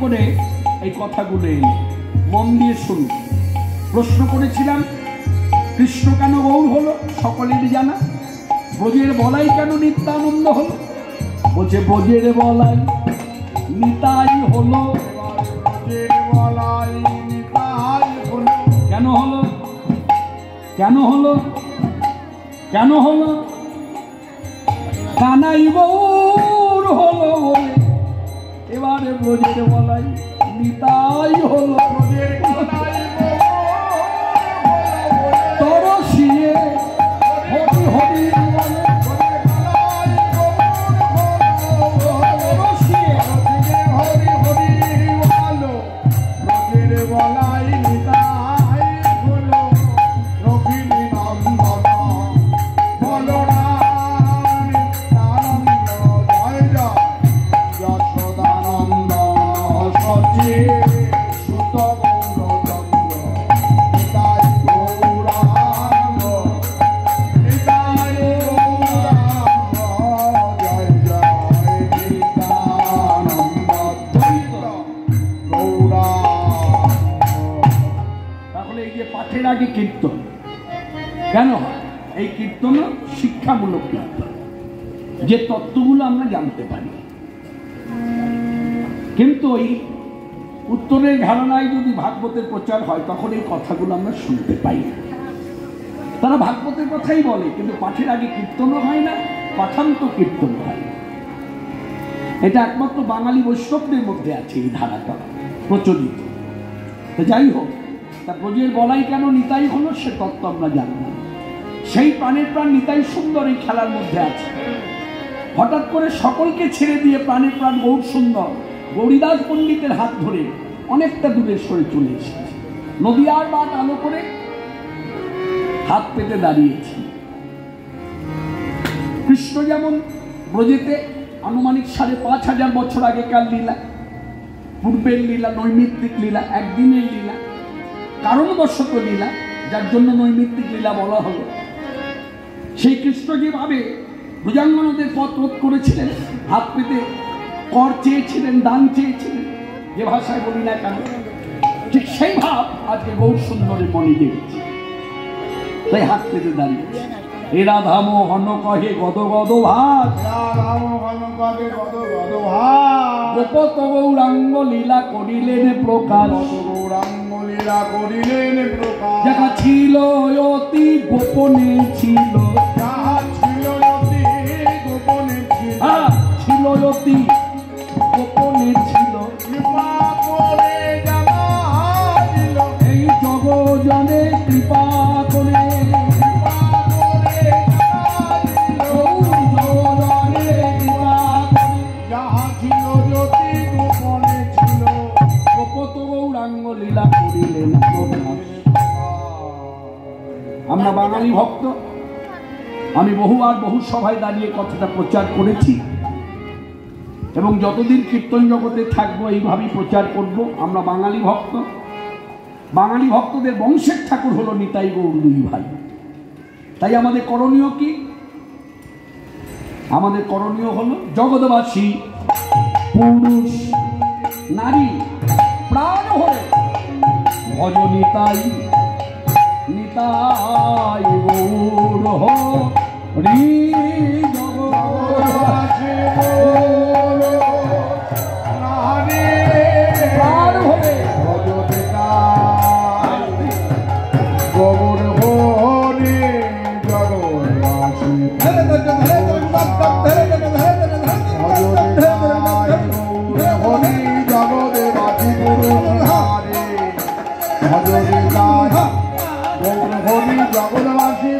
করে এই কথাগুলো এলো। মন দিয়ে শুনুন। প্রশ্ন করেছিলাম কৃষ্ণ কেন গৌর হলো, সকলেরই জানা। ব্রজের বলাই কেন নিত্যানন্দ হলো? বলছে ব্রজের বলাই নিতাই হলো। কেন হলো? কেন হলো? কেন হলো? কানাই গৌর হলো বলে এবারে ব্রজের বলাই নিতাই হলো। তরসিয়ে হরি হরি বলে তরসিয়ে হরি হরি বলো ব্রজের বলাই নিতাই হলো। রঘিনী নন্দন বলো আগে কীর্তন কেন হয়? এই কীর্তন শিক্ষামূলক কীর্তন, যে তত্ত্বগুলো আমরা জানতে পারি। কিন্তু এই উত্তরের ধারণায় যদি ভাগবতের প্রচার হয় তখন এই কথাগুলো আমরা শুনতে পাই। তারা ভাগবতের কথাই বলে, কিন্তু পাঠের আগে কীর্তনও হয় না, পাঠান্ত কীর্তন হয়। এটা একমাত্র বাঙালি বৈষ্ণবদের মধ্যে আছে এই ধারাটা প্রচলিত। তো যাই হোক, তা ব্রজের বলাই কেন নিতাই হলো সে তত্ত্ব আমরা জানি না। সেই প্রাণের প্রাণ নিতাই সুন্দর এই খেলার মধ্যে আছে। হঠাৎ করে সকলকে ছেড়ে দিয়ে প্রাণের প্রাণ গৌর সুন্দর গৌরীদাস পণ্ডিতের হাত ধরে অনেকটা দূরে সরে চলে এসেছে। নদিয়ার বাট আলো করে হাত পেতে দাঁড়িয়েছে। কৃষ্ণ যেমন ব্রজেতে আনুমানিক 5,500 বছর আগেকার লীলা, পূর্বের লীলা, নৈমিত্তিক লীলা, একদিনের লীলা, কারণবশত লীলা, যার জন্য নৈমিত্তিক লীলা বলা হলো। সেই কৃষ্ণ যেভাবে ভুজাঙ্গনদের পথ রোধ করেছিলেন, হাত পেতে কর চেয়েছিলেন, দান চেয়েছিলেন, যে ভাষায় বলি না কেন, ঠিক সেই ভাব আজকে গৌর সুন্দরের মনে দেখেছি, তাই হাত পেতে দাঁড়িয়েছে। এ রাধা মোহন কহে গদ গদ ভাত, গোপত গৌরাঙ্গ লীলা করিলেন প্রকাশ, যাহা ছিল অতি গোপনে ছিল, ছিল অতি গোপনে ছিল, এই জগজনে কৃপা করে লীলা করিলেন। আমরা বাঙালি ভক্ত, আমি বহুবার বহু সভায় দাঁড়িয়ে কথাটা প্রচার করেছি এবং যতদিন কীর্তন জগতে থাকবো এইভাবেই প্রচার করব। আমরা বাঙালি ভক্ত, বাঙালি ভক্তদের বংশের ঠাকুর হলো নিতাই গৌর দুই ভাই। তাই আমাদের করণীয় কি? আমাদের করণীয় হলো জগৎবাসী পুরুষ নারী প্রাণ হয়ে ভজ নিতাই, নিতাই গৌর হরি জগৎবাসী প্রাণ হয়ে ভজ নিতাই গৌর হরি জগৎবাসী জগৎবাসী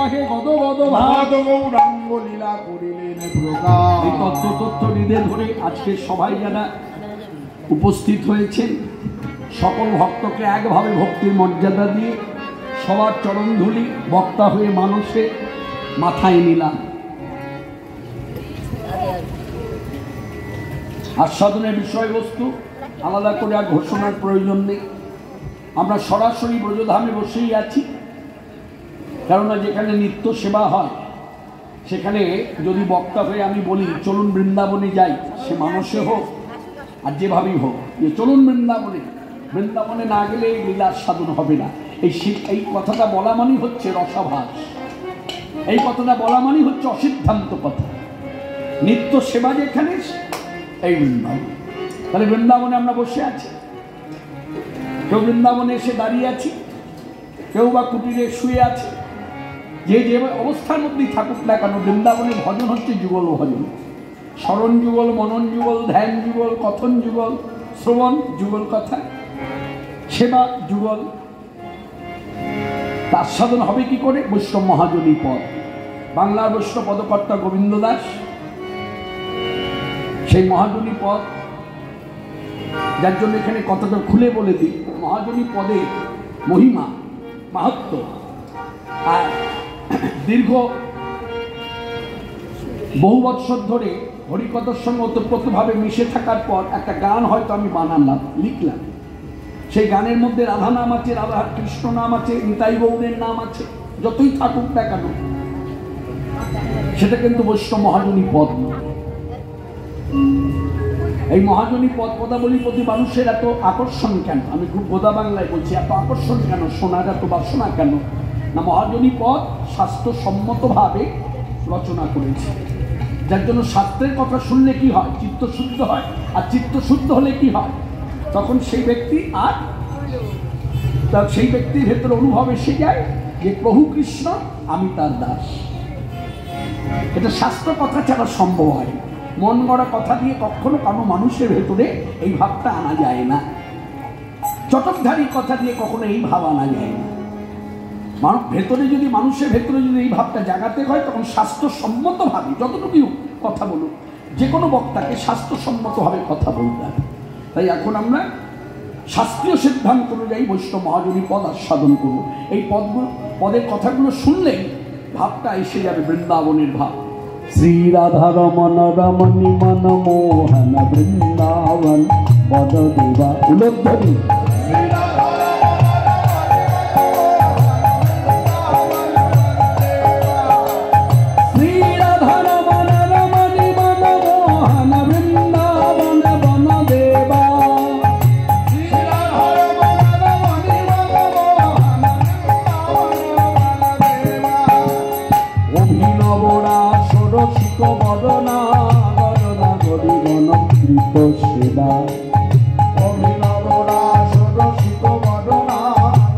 রাখে গদ গদ ভাত গৌরাঙ্গ লীলা করিলেন প্রকাশ। এই তত্ত্ব হৃদয়ে ধরে আজকে সবাই যারা উপস্থিত হয়েছেন সকল ভক্তকে একভাবে ভক্তির মর্যাদা দিয়ে সবার চরণধূলি বক্তা হয়ে মানুষে মাথায় নিলাম। আস্বাদনের বিষয়বস্তু আলাদা করে আর ঘোষণার প্রয়োজন নেই। আমরা সরাসরি ব্রজধামে বসেই আছি, কেননা যেখানে নিত্য সেবা হয় সেখানে যদি বক্তা হয়ে আমি বলি চলুন বৃন্দাবনে যাই, সে মানুষে হোক আর যেভাবেই হোক, যে চলুন বৃন্দাবনে, বৃন্দাবনে না গেলে এই লীলা আস্বাদন হবে না। এই কথাটা বলা মানেই হচ্ছে রসাভাস, এই কথাটা বলা মানেই হচ্ছে অসিদ্ধান্ত কথা। নিত্য সেবা যেখানে এই বৃন্দাবন, তাহলে বৃন্দাবনে আমরা বসে আছি, কেউ বৃন্দাবনে এসে দাঁড়িয়ে আছি, কেউ বা কুটিরে শুয়ে আছে, যে যে অবস্থার মধ্যেই থাকুক না কেন বৃন্দাবনের ভজন হচ্ছে যুগল ভজন। স্মরণ যুগল, মনন যুগল, ধ্যান যুগল, কথন যুগল, শ্রবণ যুগল কথা, সেবা যুগল। তার সাধন হবে কি করে? বৈষ্ণব মহাজনী পদ। বাংলার বৈষ্ণব পদকর্তা গোবিন্দ দাস সেই মহাজনী পদ, যার জন্য এখানে কথাটা খুলে বলে দিই, মহাজনী পদে মহিমা মাহাত্ম্য আর দীর্ঘ বহু বৎসর ধরে হরিকথার সঙ্গে ওতপ্রোতভাবে মিশে থাকার পর একটা গান হয়তো আমি বানালাম, লিখলাম। সেই গানের মধ্যে রাধা নাম আছে, রাধা কৃষ্ণ নাম আছে, নিতাই গৌরের নাম আছে, যতই থাকুক না কেন সেটা কিন্তু বৈষ্ণব মহাজনী পদ নয়। এই মহাজনী পদ পদাবলীর প্রতি মানুষের এত আকর্ষণ কেন? আমি খুব গোদা বাংলায় বলছি, এত আকর্ষণ কেন, শোনার এত বাসনা কেন? না, মহাজনী পদ স্বাস্থ্যসম্মতভাবে রচনা করেছে, যার জন্য শাস্ত্রের কথা শুনলে কি হয়? চিত্তশুদ্ধ হয়। আর চিত্তশুদ্ধ হলে কি হয়? তখন সেই ব্যক্তি আর সেই ব্যক্তির ভেতরে অনুভব এসে যায় যে প্রভু কৃষ্ণ, আমি তার দাস। এটা শাস্ত্র কথা ছাড়া সম্ভব হয়। মন গড়া কথা দিয়ে কখনো কোনো মানুষের ভেতরে এই ভাবটা আনা যায় না। চটকধারী কথা দিয়ে কখনো এই ভাব আনা যায় না। ভেতরে যদি মানুষের ভেতরে যদি এই ভাবটা জাগাতে হয়, তখন স্বাস্থ্যসম্মতভাবে যতটুকু কথা বলুক, যে কোনো বক্তাকে স্বাস্থ্যসম্মতভাবে কথা বলতে হবে। তাই এখন আমরা শাস্ত্রীয় সিদ্ধান্ত অনুযায়ী বৈষ্ণব মহাজনী পদ আস্বাদন করব। এই পদের কথাগুলো শুনলেই ভাবটা এসে যাবে বৃন্দাবনের ভাব। শ্রী রাধা রমন রমণী মন মোহন বৃন্দাবন পদ দেবা উলধ্বনি। সেবা অভিনবরা ষোড়শিক বদনা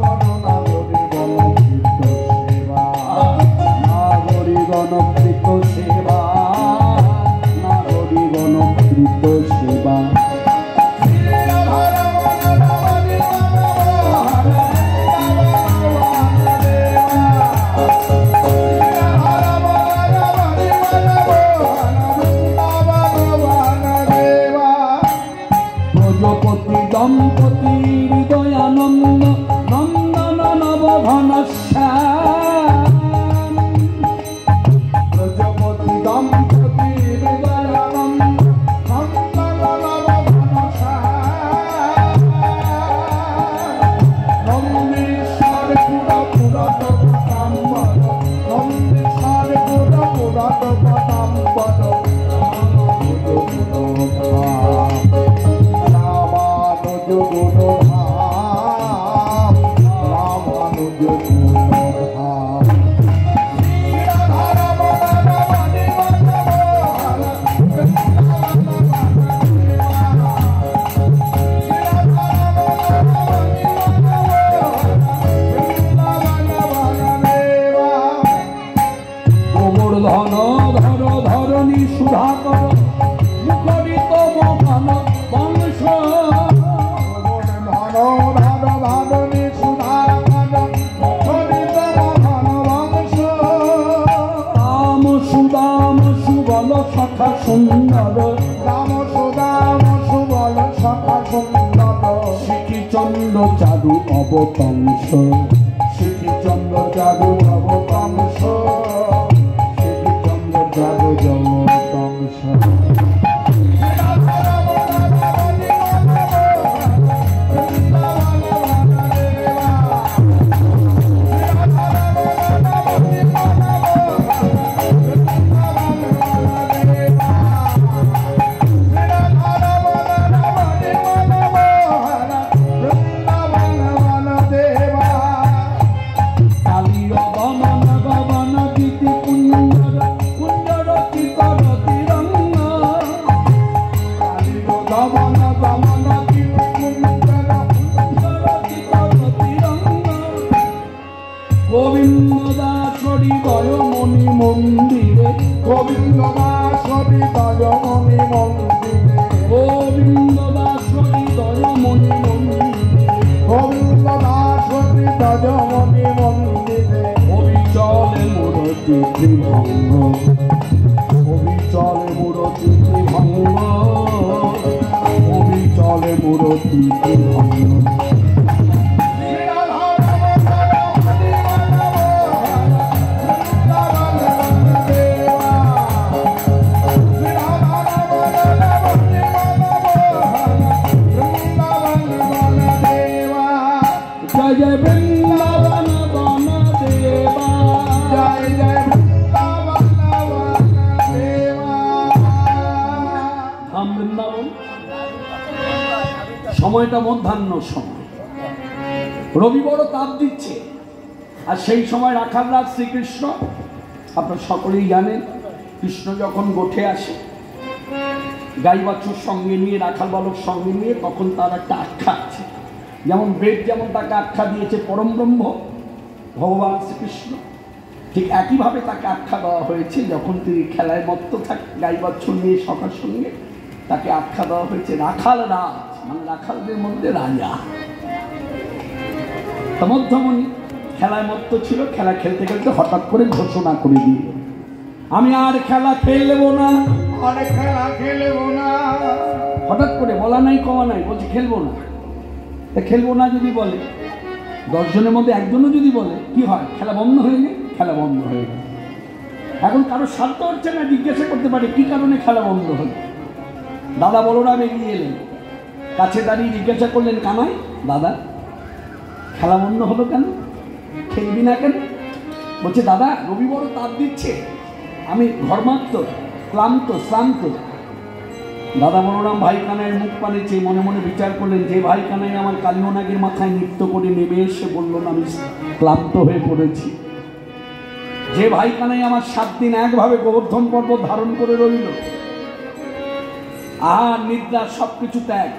গণনা গরিগণকৃত সেবা, না গরিগণকৃত সেবা, না গরিগণকৃত সেবা। দম্পতি হৃদয়ানন্দ নন্দন নবঘনশ্যাম, প্রজাপতি দম্পতি হৃদয়ানন্দ নন্দন নবঘনশ্যাম, নন্দীশ্বর পুরপুরত পদাম্বর, নন্দীশ্বর পুরপুরত পদাম্বর। গুণ সুন্দর রাম সুদাম সুবল সখা সুন্দর শিখিচন্দ্র চারু অবতংশ শিখিচন্দ্র জাদু অবতংশ শিখিচন্দ্র জাদু জগতংশ সময়টা মধ্যাহ্ন সময়, রবি বড় তাপ দিচ্ছে, আর সেই সময় রাখাল রাজ শ্রীকৃষ্ণ, আপনারা সকলেই জানেন, কৃষ্ণ যখন গোঠে আসে গাই বাছুর সঙ্গে নিয়ে, রাখাল বালক সঙ্গে নিয়ে, তখন তার একটা আখ্যা আছে। যেমন বেদ যেমন তাকে আখ্যা দিয়েছে পরম ব্রহ্ম ভগবান শ্রীকৃষ্ণ, ঠিক একইভাবে তাকে আখ্যা দেওয়া হয়েছে যখন তিনি খেলায় মত্ত থাকে গাই বাছুর নিয়ে সখার সঙ্গে, তাকে আখ্যা দেওয়া হয়েছে রাখাল রাজ, মানে রাখালদের মধ্যে রাজা। মধ্যমণি খেলায় মত্ত ছিল, খেলা খেলতে খেলতে হঠাৎ করে ঘোষণা করে দিল, আমি আর খেলা খেলবো না, আর খেলা খেলবো না। হঠাৎ করে, বলা নাই কওয়া নাই, বলছে খেলবো না। তা খেলবো না যদি বলে, 10 জনের মধ্যে একজনও যদি বলে কি হয়, খেলা বন্ধ হয়ে যায়, খেলা বন্ধ হয়ে যায়। এখন কারো সাধ্য হচ্ছে না জিজ্ঞাসা করতে পারে কি কারণে খেলা বন্ধ হলো। দাদা বলরাম এগিয়ে এলেন, কাছে দাঁড়িয়ে জিজ্ঞাসা করলেন, কানাই দাদা খেলা বন্ধ হলো কেন, খেলবি না কেন? বলছে দাদা রবি বড় তাপ দিচ্ছে, আমি ঘর্মাক্ত, ক্লান্ত, শ্রান্ত। দাদা বলরাম ভাই কানাইয়ের মুখ পানে চেয়ে মনে মনে বিচার করলেন, যে ভাই কানাই আমার কালীনাগের মাথায় নৃত্য করে নেমে এসে বলল না আমি ক্লান্ত হয়ে পড়েছি, যে ভাই কানাই আমার 7 দিন একভাবে গোবর্ধন পর্বত ধারণ করে রইল, আহার নিদ্রা সবকিছু ত্যাগ,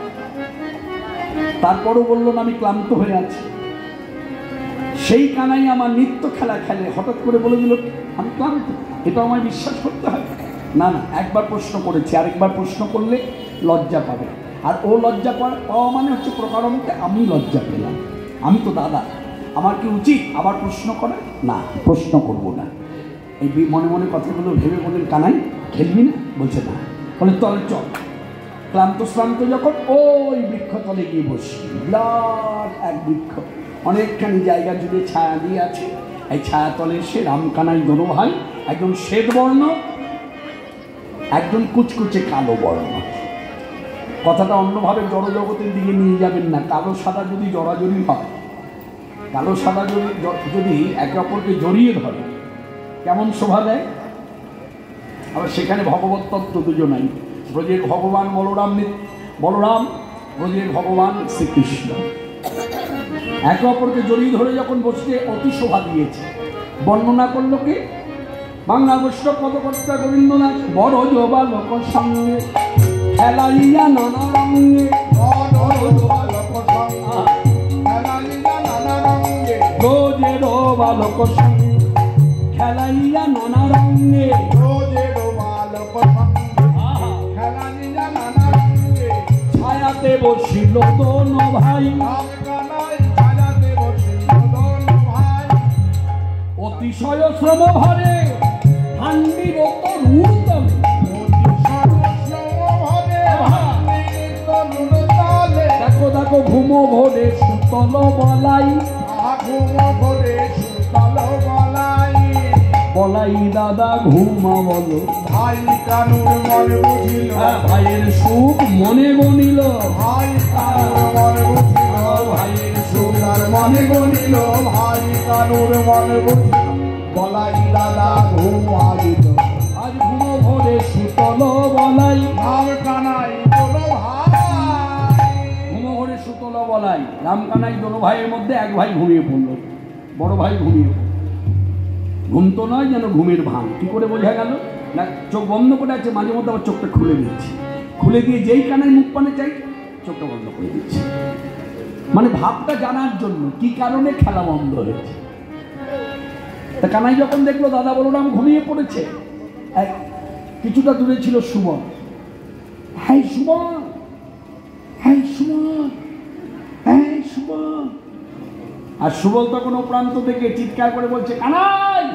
তারপরও বলল না আমি ক্লান্ত হয়ে আছি, সেই কানাই আমার নিত্য খেলা খেলে হঠাৎ করে বলে দিল আমি ক্লান্ত, এটা আমায় বিশ্বাস করতে হবে না? না, একবার প্রশ্ন করেছি, আরেকবার প্রশ্ন করলে লজ্জা পাবে, আর ও লজ্জা পাওয়া মানে হচ্ছে প্রকারণকে আমি লজ্জা পেলাম, আমি তো দাদা, আমার কি উচিত আবার প্রশ্ন করা? না, প্রশ্ন করব না। এই মনে মনে কথাগুলো ভেবে বলেন, কানাই খেলবি না? বলছে না। বলে তলে চল, ক্লান্ত শ্রান্ত যখন ওই বৃক্ষতলে গিয়ে বসি, বিরাট এক বৃক্ষ, অনেকখানি জায়গা জুড়ে ছায়া দিয়ে আছে, এই ছায়াতলে এসে রামকানাই দোনো ভাই, একজন শ্বেত বর্ণ, একজন কুচকুচে কালো বর্ণ। কথাটা অন্যভাবে জড়জগতের দিকে নিয়ে যাবেন না, কালো সাদা যদি জড়াজড়ি হয়, কালো সাদা যদি একে অপরকে জড়িয়ে ধরে কেমন শোভা দেয়। আবার সেখানে ভগবত তত্ত্ব দুজনাই, ব্রজের ভগবান বলরাম, ব্রজের ভগবান শ্রীকৃষ্ণ, একে অপরকে জড়িয়ে ধরে যখন বসতে অতি শোভা দিয়েছে। বর্ণনা করল কে? বাংলা বৈষ্ণব পদকর্তা গোবিন্দনাথ। বড় জবা লোক সঙ্গে খেলাইয়া নানা রঙে, ব্রজের বালক সঙ্গে খেলাইয়া নানা রঙে, ছায়াতে বসিল দোনো ভাই, অতিশয় শ্রম ভারে হান্ডির তরুণ তলে, দেখো ঘুমো ভোরে সুতল বলাই, ঘুম ভরে সুতল বলাই, বলাই দাদা ঘুমা বলো। ভাই কানুর মন বুঝিল, ভাইয়ের সুখ মনে গনিল, ভাই কানুর মন বুঝিল, ভাইয়ের সুখ তার মনে গনিল, ভাই কানুর মন বুঝিল, বলাই দাদা ঘুম আহিল। আজ ঘুমো ভোরে সুতল বলাই, রাম কানাই বলো ভাই, ঘুমো ভোরে সুতল বলাই। রামকানাই দোনো ভাইয়ের মধ্যে এক ভাই ঘুমিয়ে পড়লো, বড় ভাই ঘুমিয়ে পড়ল। ঘুম তো নয়, যেন ঘুমের ভান। কি করে বোঝা গেল? না, চোখ বন্ধ করে আছে, মাঝে মধ্যে আবার চোখটা খুলে দিচ্ছে, খুলে দিয়ে যেই কানায় মুখ পানে চাই চোখটা বন্ধ করে দিচ্ছে, মানে ভাবটা জানার জন্য কি কারণে খেলা বন্ধ হয়েছে। তা কানাই যখন দেখলো দাদা বলরাম ঘুমিয়ে পড়েছে, কিছুটা দূরে ছিল সুমন। হ্যাঁ সুমন, হ্যাঁ সুমন, হ্যাঁ সুমন। আর সুবল তখন ও প্রান্ত থেকে চিৎকার করে বলছে, কানাই